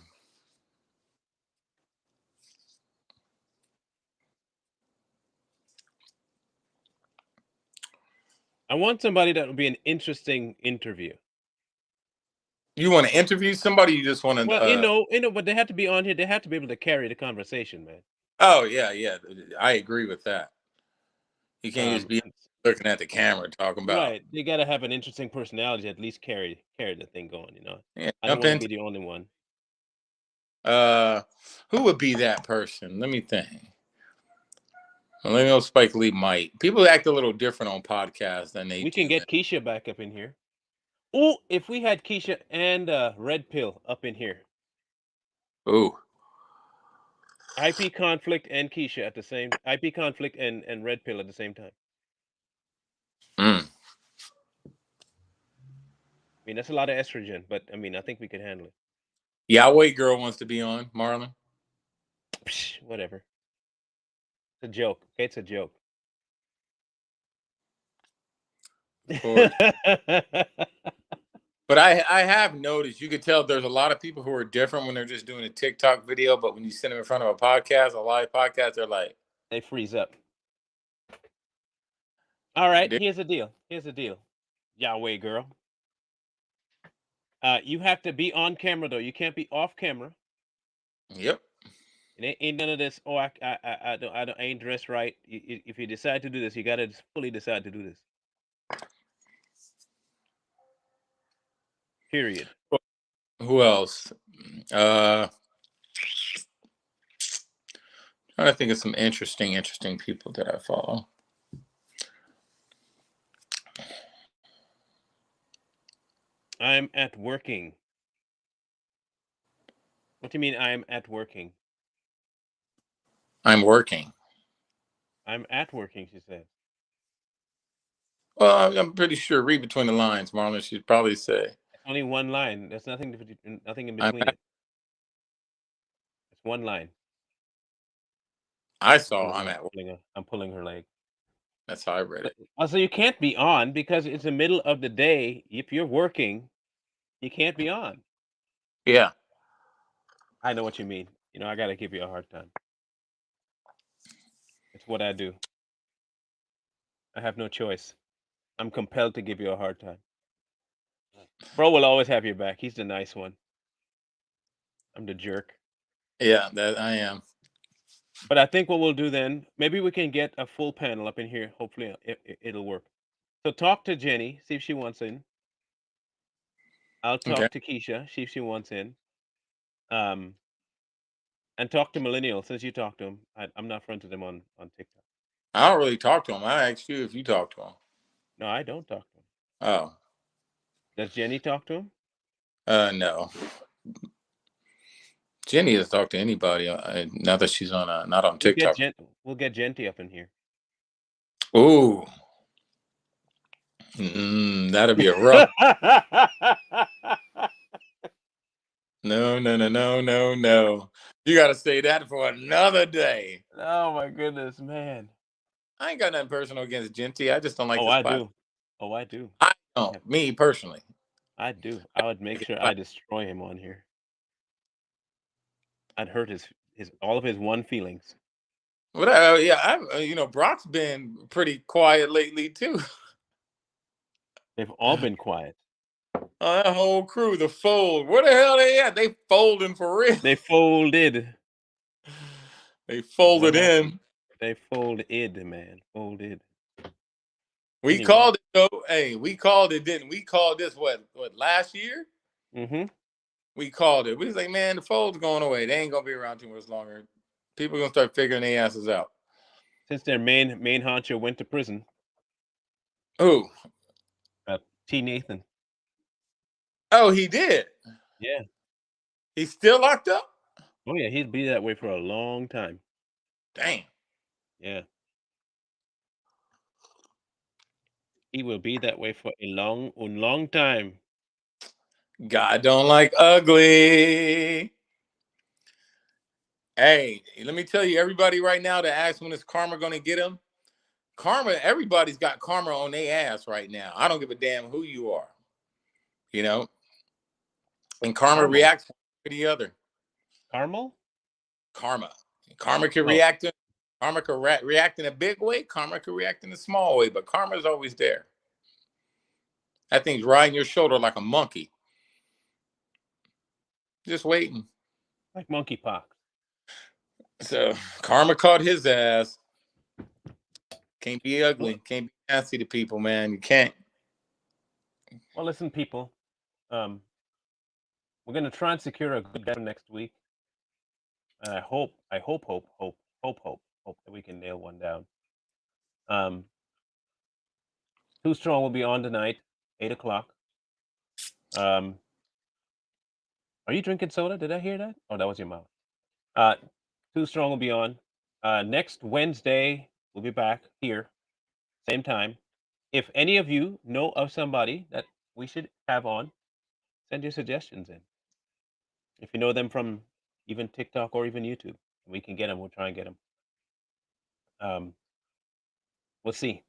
want somebody that would be an interesting interview. You want to interview somebody? You just want to? Well, but they have to be on here. They have to be able to carry the conversation, man. Oh yeah. I agree with that. You can't just be looking at the camera talking about. Right. They got to have an interesting personality to at least carry the thing going. Yeah, I don't want to be the only one. Who would be that person? Let me think. Well, let me know. Spike Lee might. People act a little different on podcasts than they do. We can get Keisha back up in here. Oh, if we had Keisha and Red Pill up in here. Ooh. IP conflict and Keisha at the same. IP conflict and Red Pill at the same time. I mean, that's a lot of estrogen, but I mean, I think we could handle it. Yahweh Girl wants to be on, Marlon. Psh, whatever. It's a joke. Okay, it's a joke. But I have noticed, you could tell there's a lot of people who are different when they're just doing a TikTok video, but when you sit them in front of a podcast, a live podcast, they're like, they freeze up. All right, here's the deal. Yahweh Girl. You have to be on camera though. You can't be off camera. Yep. It ain't none of this. Oh, I ain't dressed right. If you decide to do this, you gotta fully decide to do this. Period. Who else? Trying to think of some interesting people that I follow. I'm at working. What do you mean I'm at working? I'm working. I'm at working, she said. Well, I'm pretty sure. Read between the lines, Marlon. She'd probably say. Only one line. There's nothing in between it. It's one line. I saw I'm at work. I'm pulling her leg. That's how I read it. Also, you can't be on because it's the middle of the day. If you're working, you can't be on. Yeah. I know what you mean. I got to give you a hard time. It's what I do. I have no choice. I'm compelled to give you a hard time. Bro will always have your back. He's the nice one. I'm the jerk. Yeah, that I am. But I think what we'll do then, maybe we can get a full panel up in here. Hopefully it'll work. So talk to Jenny, see if she wants in. I'll talk to Keisha, see if she wants in. And talk to Millennial since you talk to him. I'm not friends with him on TikTok. I don't really talk to him. I asked you if you talk to him. No, I don't talk to him. Oh. Does Jenny talk to him? No. Jenny doesn't talk to anybody. Now that she's on, not on TikTok. We'll get Genty up in here. Ooh. That'll be a rough. No. You got to say that for another day. Oh my goodness, man. I ain't got nothing personal against Genty. I just don't like this spot. Do. Oh, I do. I don't. Me personally. I do. I would make sure I destroy him on here. I'd hurt his all of his one feelings. Well, yeah, Brock's been pretty quiet lately too. They've all been quiet. That whole crew, the fold. Where the hell they at? They folding for real. They folded. They folded in. They folded, man. Folded. We Anyway. called it though. Hey, we called it, didn't we? Called this what last year? Mm-hmm. We called it. We was like, man, the fold's going away. They ain't gonna be around too much longer. People are gonna start figuring their asses out. Since their main honcho went to prison, Who? T. Nathan. Oh, he did. Yeah. He's still locked up? Oh yeah, he'd be that way for a long time. Damn. Yeah. He will be that way for a long time. God don't like ugly. Hey, let me tell you, everybody right now that asks when is karma gonna get him. Karma, everybody's got karma on their ass right now. I don't give a damn who you are. You know? And karma Caramel. reacts to the other. Caramel? Karma. Karma can react in karma can react in a big way, karma can react in a small way, but karma is always there. That thing's riding your shoulder like a monkey. Just waiting. Like monkeypox. So karma caught his ass. Can't be ugly. Can't be nasty to people, man. You can't. Well, listen, people. We're going to try and secure a good guest next week. And I hope that we can nail one down. Too Strong will be on tonight, 8 o'clock. Are you drinking soda? Did I hear that? Oh, that was your mouth. Too Strong will be on. Next Wednesday, we'll be back here, same time. If any of you know of somebody that we should have on, send your suggestions in. If you know them from even TikTok or even YouTube, we can get them. We'll try and get them. We'll see.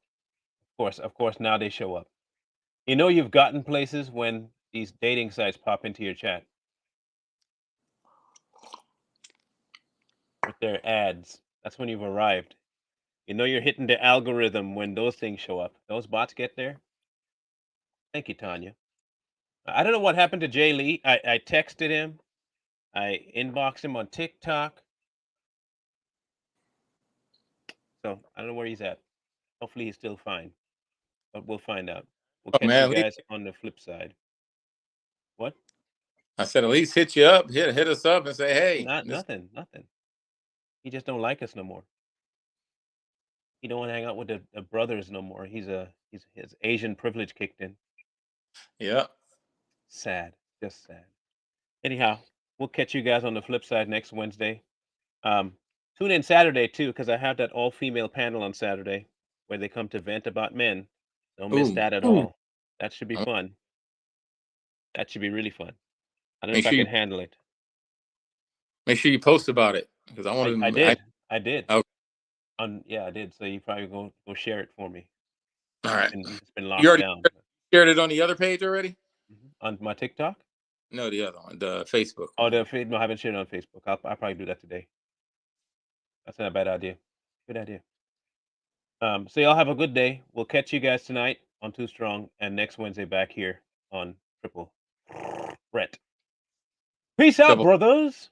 Of course, now they show up. You know you've gotten places when these dating sites pop into your chat with their ads. That's when you've arrived. You know you're hitting the algorithm when those things show up. Those bots get there. Thank you, Tanya. I don't know what happened to Jay Lee. I texted him. I inboxed him on TikTok. So I don't know where he's at. Hopefully he's still fine. But we'll find out. We'll catch man, you guys on the flip side. What? I said, at least hit you up, hit us up and say, hey. Nothing. He just don't like us no more. He don't want to hang out with the brothers no more. His Asian privilege kicked in. Yeah. Sad. Just sad. Anyhow, we'll catch you guys on the flip side next Wednesday. Tune in Saturday too, because I have that all-female panel on Saturday where they come to vent about men. Don't miss that at all. That should be fun. That should be really fun. I don't know if I can handle it. Make sure you post about it because I want to. I did. Okay. Yeah, I did. So you probably go share it for me. All right. It's been locked You already down. shared it on the other page already? On my TikTok? No, the other one, the Facebook. Oh, no, I haven't shared it on Facebook. I'll probably do that today. That's not a bad idea. Good idea. So y'all have a good day. We'll catch you guys tonight on Too Strong and next Wednesday back here on Triple Threat. Peace out, brothers.